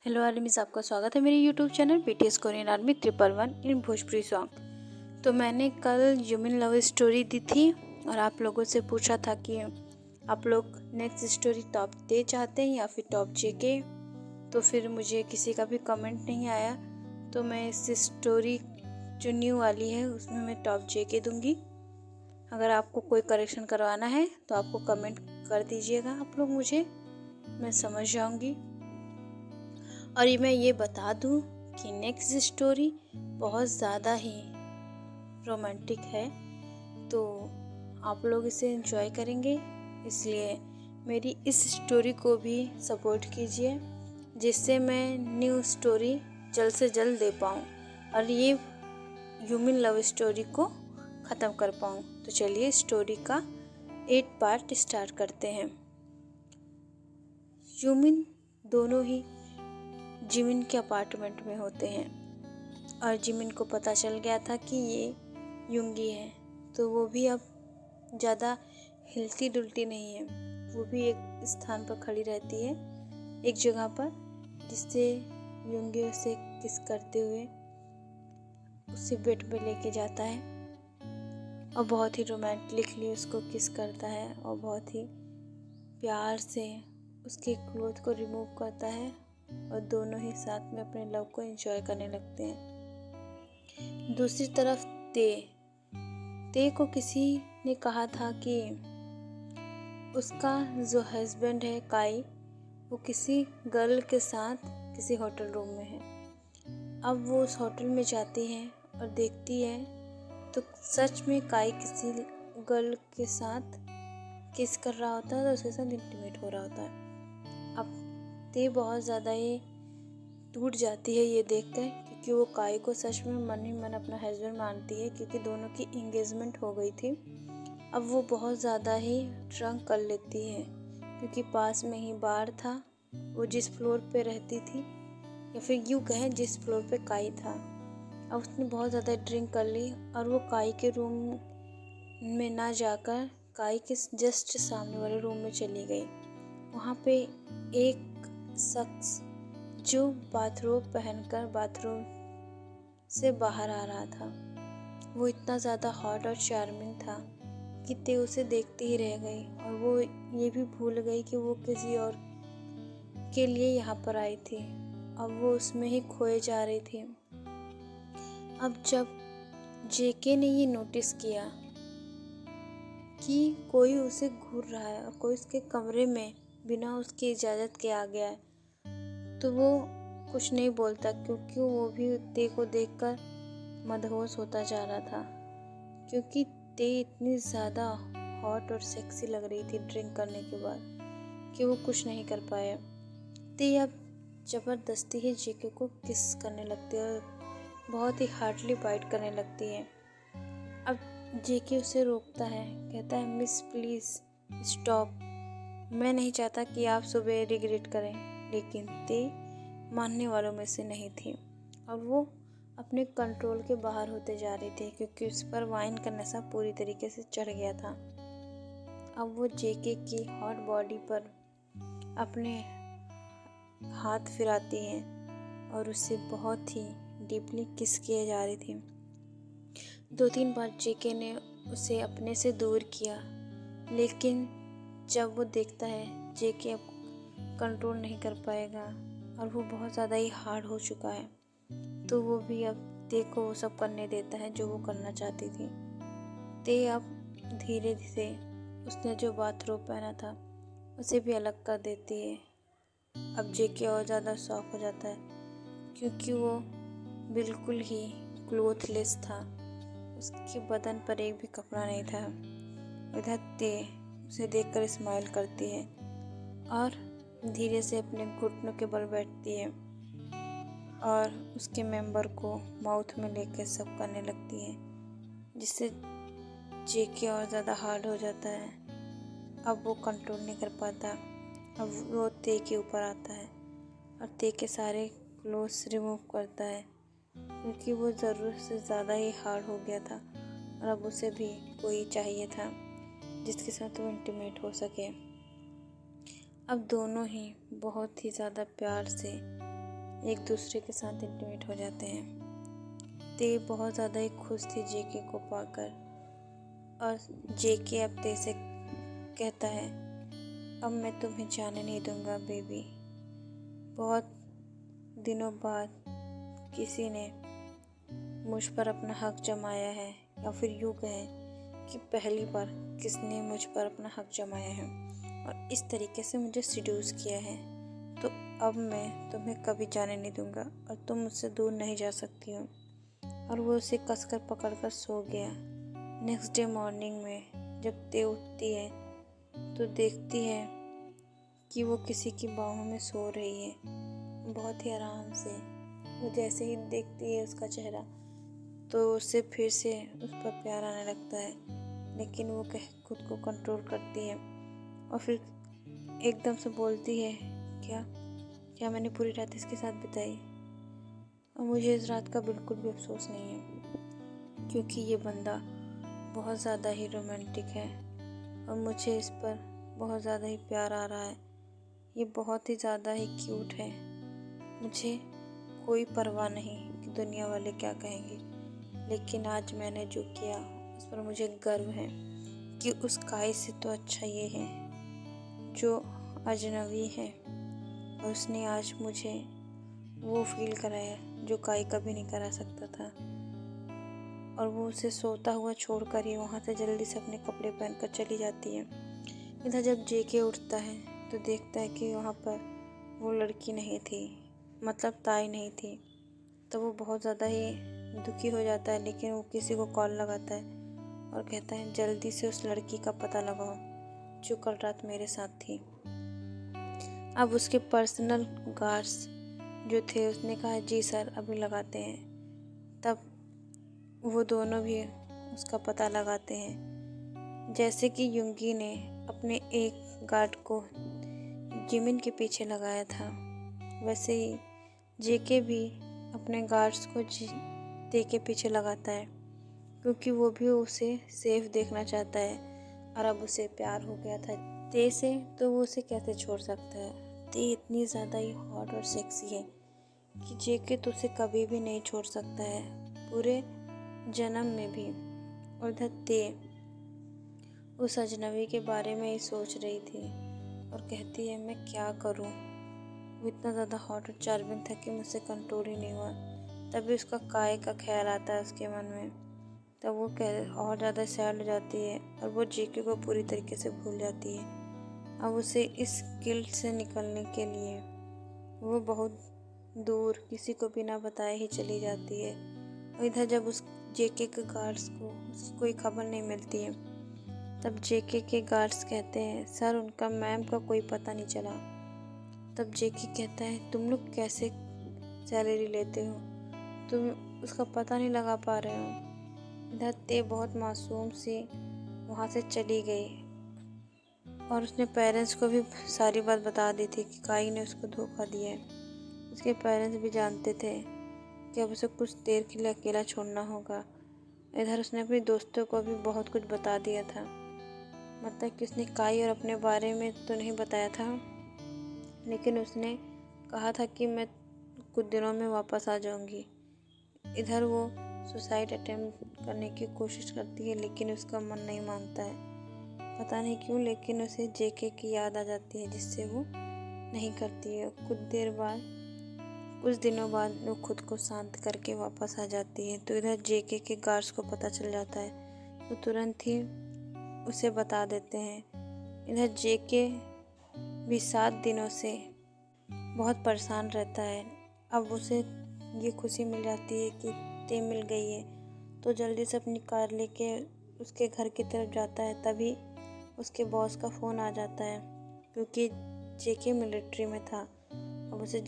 Hello आर्मीज, आपका स्वागत है मेरे YouTube channel BTS Korean army 111 इन भोजपुरी सॉन्ग। तो मैंने कल ह्यूमन लव स्टोरी दी थी और आप लोगों से पूछा था कि आप लोग नेक्स्ट स्टोरी टॉप दे चाहते हैं या फिर टॉप जेके। तो फिर मुझे किसी का भी कमेंट नहीं आया, तो मैं इस स्टोरी जो न्यू वाली है उसमें मैं टॉप जेके दूंगी। अगर आपको कोई करेक्शन करवाना है तो आपको कमेंट कर दीजिएगा आप लोग मुझे, मैं समझ जाऊंगी। और मैं ये बता दूं कि नेक्स्ट स्टोरी बहुत ज़्यादा ही रोमांटिक है, तो आप लोग इसे एंजॉय करेंगे। इसलिए मेरी इस स्टोरी को भी सपोर्ट कीजिए, जिससे मैं न्यू स्टोरी जल्द से जल्द दे पाऊँ और ये ह्यूमन लव स्टोरी को ख़त्म कर पाऊँ। तो चलिए स्टोरी का 8 पार्ट स्टार्ट करते हैं। ह्यूमन दोनों ही जिमिन के अपार्टमेंट में होते हैं और जिमिन को पता चल गया था कि ये युंगी है, तो वो भी अब ज़्यादा हिलती डुलती नहीं है। वो भी एक स्थान पर खड़ी रहती है, एक जगह पर, जिससे युंगी उसे किस करते हुए उसे बेड पे लेके जाता है और बहुत ही रोमांटिकली उसको किस करता है और बहुत ही प्यार से उसके क्लोथ को रिमूव करता है और दोनों ही साथ में अपने लव को एंजॉय करने लगते हैं। दूसरी तरफ ते को किसी ने कहा था कि उसका जो हस्बैंड है काई, वो किसी गर्ल के साथ किसी होटल रूम में है। अब वो उस होटल में जाती है और देखती है तो सच में काई किसी गर्ल के साथ किस कर रहा होता है तो उसके साथ इंटीमेट हो रहा होता है। अब ते बहुत ज़्यादा ही टूट जाती है ये देखकर, क्योंकि वो काई को सच में मन ही मन अपना हस्बैंड मानती है, क्योंकि दोनों की इंगेजमेंट हो गई थी। अब वो बहुत ज़्यादा ही ड्रंक कर लेती है, क्योंकि पास में ही बार था। वो जिस फ्लोर पे रहती थी, या फिर यूँ कहें जिस फ्लोर पे काई था, अब उसने बहुत ज़्यादा ड्रिंक कर ली और वो काई के रूम में ना जाकर काई के जस्ट सामने वाले रूम में चली गई। वहाँ पे एक शख्स जो बाथरोब पहनकर बाथरूम से बाहर आ रहा था, वो इतना ज़्यादा हॉट और चार्मिंग था कि ते उसे देखती ही रह गई और वो ये भी भूल गई कि वो किसी और के लिए यहाँ पर आई थी। अब वो उसमें ही खोए जा रही थी। अब जब जेके ने ये नोटिस किया कि कोई उसे घूर रहा है और कोई उसके कमरे में बिना उसकी इजाज़त के आ गया है, तो वो कुछ नहीं बोलता, क्योंकि वो भी ते को देखकर मदहोश होता जा रहा था, क्योंकि ते इतनी ज़्यादा हॉट और सेक्सी लग रही थी ड्रिंक करने के बाद कि वो कुछ नहीं कर पाया। ते अब ज़बरदस्ती ही जेके को किस करने लगती है और बहुत ही हार्डली बाइट करने लगती है। अब जेके उसे रोकता है, कहता है मिस प्लीज़ स्टॉप, मैं नहीं चाहता कि आप सुबह रिग्रेट करें। लेकिन ते मानने वालों में से नहीं थी और वो अपने कंट्रोल के बाहर होते जा रही थी, क्योंकि उस पर वाइन का नशा पूरी तरीके से चढ़ गया था। अब वो जेके की हॉट बॉडी पर अपने हाथ फिराती हैं और उससे बहुत ही डीपली किस किए जा रही थी। 2-3 बार जेके ने उसे अपने से दूर किया, लेकिन जब वो देखता है जेके अब कंट्रोल नहीं कर पाएगा और वो बहुत ज़्यादा ही हार्ड हो चुका है, तो वो भी अब ते को वो सब करने देता है जो वो करना चाहती थी। ते अब धीरे धीरे उसने जो बाथरोब पहना था उसे भी अलग कर देती है। अब जेके और ज़्यादा शॉक हो जाता है, क्योंकि वो बिल्कुल ही क्लोथलेस था, उसके बदन पर एक भी कपड़ा नहीं था। इधर ते उसे देखकर स्माइल करती है और धीरे से अपने घुटनों के बल बैठती है और उसके मेंबर को माउथ में लेकर सब करने लगती है, जिससे जेके और ज़्यादा हार्ड हो जाता है। अब वो कंट्रोल नहीं कर पाता, अब वो ते के ऊपर आता है और ते के सारे क्लोथ्स रिमूव करता है, क्योंकि वो ज़रूरत से ज़्यादा ही हार्ड हो गया था और अब उसे भी कोई चाहिए था जिसके साथ वो इंटीमेट हो सके। अब दोनों ही बहुत ही ज़्यादा प्यार से एक दूसरे के साथ इंटीमेट हो जाते हैं। ते बहुत ज़्यादा ही खुश थी जेके को पाकर, और जेके अब ते से कहता है, अब मैं तुम्हें जाने नहीं दूंगा बेबी। बहुत दिनों बाद किसी ने मुझ पर अपना हक जमाया है, या फिर यूँ कहें कि पहली बार किसने मुझ पर अपना हक जमाया है और इस तरीके से मुझे सिड्यूस किया है। तो अब मैं तुम्हें कभी जाने नहीं दूंगा और तुम मुझसे दूर नहीं जा सकती हो। और वो उसे कसकर पकड़कर सो गया। नेक्स्ट डे मॉर्निंग में जब ते उठती है तो देखती है कि वो किसी की बाहों में सो रही है, बहुत ही आराम से। वो जैसे ही देखती है उसका चेहरा तो उसे फिर से उस पर प्यार आने लगता है, लेकिन वो खुद को कंट्रोल करती है और फिर एकदम से बोलती है, क्या क्या मैंने पूरी रात इसके साथ बिताई, और मुझे इस रात का बिल्कुल भी अफसोस नहीं है, क्योंकि ये बंदा बहुत ज़्यादा ही रोमांटिक है और मुझे इस पर बहुत ज़्यादा ही प्यार आ रहा है। ये बहुत ही ज़्यादा ही क्यूट है। मुझे कोई परवाह नहीं कि दुनिया वाले क्या कहेंगे, लेकिन आज मैंने जो किया उस पर मुझे गर्व है कि उस काई से तो अच्छा ये है जो अजनबी है, और उसने आज मुझे वो फील कराया जो काई कभी नहीं करा सकता था। और वो उसे सोता हुआ छोड़कर ही वहाँ से जल्दी से अपने कपड़े पहनकर चली जाती है। इधर जब जेके उठता है तो देखता है कि वहाँ पर वो लड़की नहीं थी, मतलब ताई नहीं थी। तो वो बहुत ज़्यादा ही दुखी हो जाता है, लेकिन वो किसी को कॉल लगाता है और कहता है, जल्दी से उस लड़की का पता लगाओ जो कल रात मेरे साथ थी। अब उसके पर्सनल गार्ड्स जो थे उसने कहा, जी सर अभी लगाते हैं। तब वो दोनों भी उसका पता लगाते हैं। जैसे कि युंगी ने अपने एक गार्ड को जिमिन के पीछे लगाया था, वैसे ही जेके भी अपने गार्ड्स को ते के पीछे लगाता है, क्योंकि वो भी उसे सेफ देखना चाहता है। और अब उसे प्यार हो गया था ते से, तो वो उसे कैसे छोड़ सकता है। ते इतनी ज़्यादा ही हॉट और सेक्सी है कि जेके तो उसे कभी भी नहीं छोड़ सकता है, पूरे जन्म में भी। और इधर ते उस अजनबी के बारे में ही सोच रही थी और कहती है, मैं क्या करूं। वो इतना ज़्यादा हॉट और चार्मिंग था कि मुझसे कंट्रोल ही नहीं हुआ। तभी उसका काय का ख्याल आता है उसके मन में। तब वो और ज़्यादा सैड हो जाती है और वो जेके को पूरी तरीके से भूल जाती है। अब उसे इस गिल्ट से निकलने के लिए वो बहुत दूर किसी को बिना बताए ही चली जाती है। और इधर जब उस जेके के गार्ड्स को उसकी कोई खबर नहीं मिलती है, तब जेके के गार्ड्स कहते हैं, सर उनका मैम का कोई पता नहीं चला। तब जेके कहता है, तुम लोग कैसे सैलरी लेते हो, तुम उसका पता नहीं लगा पा रहे हो। इधर ते बहुत मासूम सी वहाँ से चली गई और उसने पेरेंट्स को भी सारी बात बता दी थी कि काई ने उसको धोखा दिया है। उसके पेरेंट्स भी जानते थे कि अब उसे कुछ देर के लिए अकेला छोड़ना होगा। इधर उसने अपने दोस्तों को भी बहुत कुछ बता दिया था, मतलब कि उसने काई और अपने बारे में तो नहीं बताया था, लेकिन उसने कहा था कि मैं कुछ दिनों में वापस आ जाऊंगी। इधर वो सुसाइड अटेम्प्ट करने की कोशिश करती है, लेकिन उसका मन नहीं मानता है, पता नहीं क्यों, लेकिन उसे जेके की याद आ जाती है जिससे वो नहीं करती है। कुछ दिनों बाद वो खुद को शांत करके वापस आ जाती है। तो इधर जेके के गार्ड्स को पता चल जाता है तो तुरंत ही उसे बता देते हैं। इधर जेके भी 7 दिनों से बहुत परेशान रहता है। अब उसे ये खुशी मिल जाती है कि ते मिल गई है, तो जल्दी से अपनी कार लेके उसके घर की तरफ जाता है। तभी उसके बॉस का फ़ोन आ जाता है, क्योंकि जेके मिलिट्री में था। अब उसे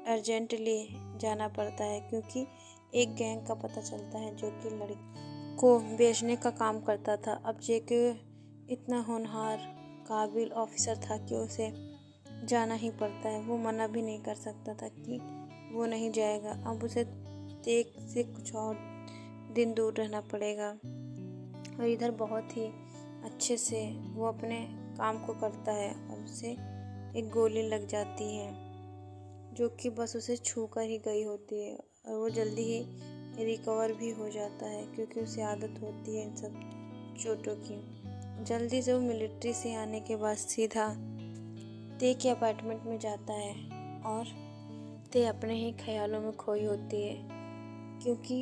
अर्जेंटली जाना पड़ता है, क्योंकि एक गैंग का पता चलता है जो कि लड़की को बेचने का काम करता था। अब जेके इतना होनहार काबिल ऑफिसर था कि उसे जाना ही पड़ता है, वो मना भी नहीं कर सकता था कि वो नहीं जाएगा। अब उसे तेग से कुछ और दिन दूर रहना पड़ेगा। और इधर बहुत ही अच्छे से वो अपने काम को करता है और उसे एक गोली लग जाती है जो कि बस उसे छू कर ही गई होती है, और वो जल्दी ही रिकवर भी हो जाता है क्योंकि उसे आदत होती है इन सब चोटों की। जल्दी से वो मिलिट्री से आने के बाद सीधा ते के अपार्टमेंट में जाता है और ते अपने ही ख्यालों में खोई होती है क्योंकि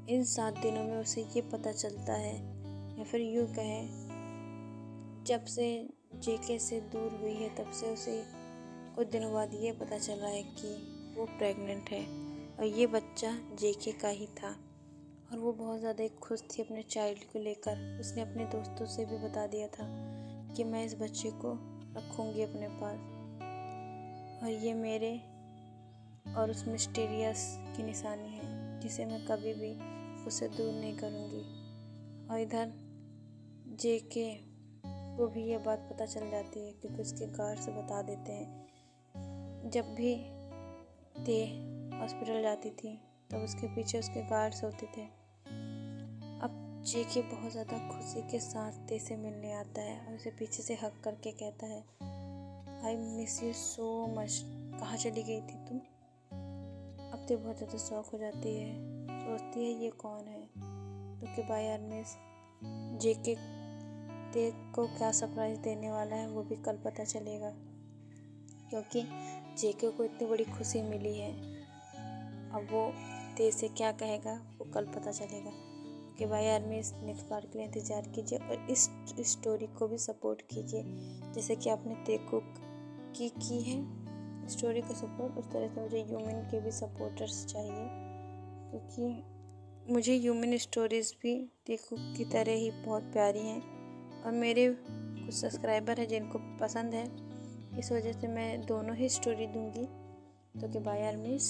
इन 7 दिनों में उसे ये पता चलता है, या फिर यूँ कहें जब से जेके से दूर हुई है तब से उसे कुछ दिनों बाद ये पता चला है कि वो प्रेग्नेंट है और ये बच्चा जेके का ही था। और वो बहुत ज़्यादा खुश थी अपने चाइल्ड को लेकर। उसने अपने दोस्तों से भी बता दिया था कि मैं इस बच्चे को रखूँगी अपने पास और ये मेरे और उस मिस्टीरियस की निशानी है जिसे मैं कभी भी उससे दूर नहीं करूँगी। और इधर जेके को भी ये बात पता चल जाती है क्योंकि उसके गार्ड्स बता देते हैं। जब भी ते हॉस्पिटल जाती थी तब उसके पीछे उसके गार्ड्स होते थे। अब जेके बहुत ज़्यादा खुशी के साथ ते से मिलने आता है और उसे पीछे से हग करके कहता है, I miss you so much, कहाँ चली गई थी तुम। अब ते बहुत ज़्यादा शौक हो जाती है, सोचती है ये कौन है। तो कि बाय यार मिस, जेके ते को क्या सरप्राइज़ देने वाला है वो भी कल पता चलेगा क्योंकि जेके को इतनी बड़ी खुशी मिली है। अब वो ते से क्या कहेगा वो कल पता चलेगा। कि भाई यार में इस नेक्स्ट पार्ट के लिए इंतज़ार कीजिए और इस स्टोरी को भी सपोर्ट कीजिए जैसे कि आपने ते को की है स्टोरी को सपोर्ट, उस तरह से मुझे ह्यूमन के भी सपोर्टर्स चाहिए क्योंकि मुझे ह्यूमन स्टोरीज़ भी देखो की तरह ही बहुत प्यारी हैं और मेरे कुछ सब्सक्राइबर हैं जिनको पसंद है, इस वजह से मैं दोनों ही स्टोरी दूंगी। तो कि बाय यार मिस।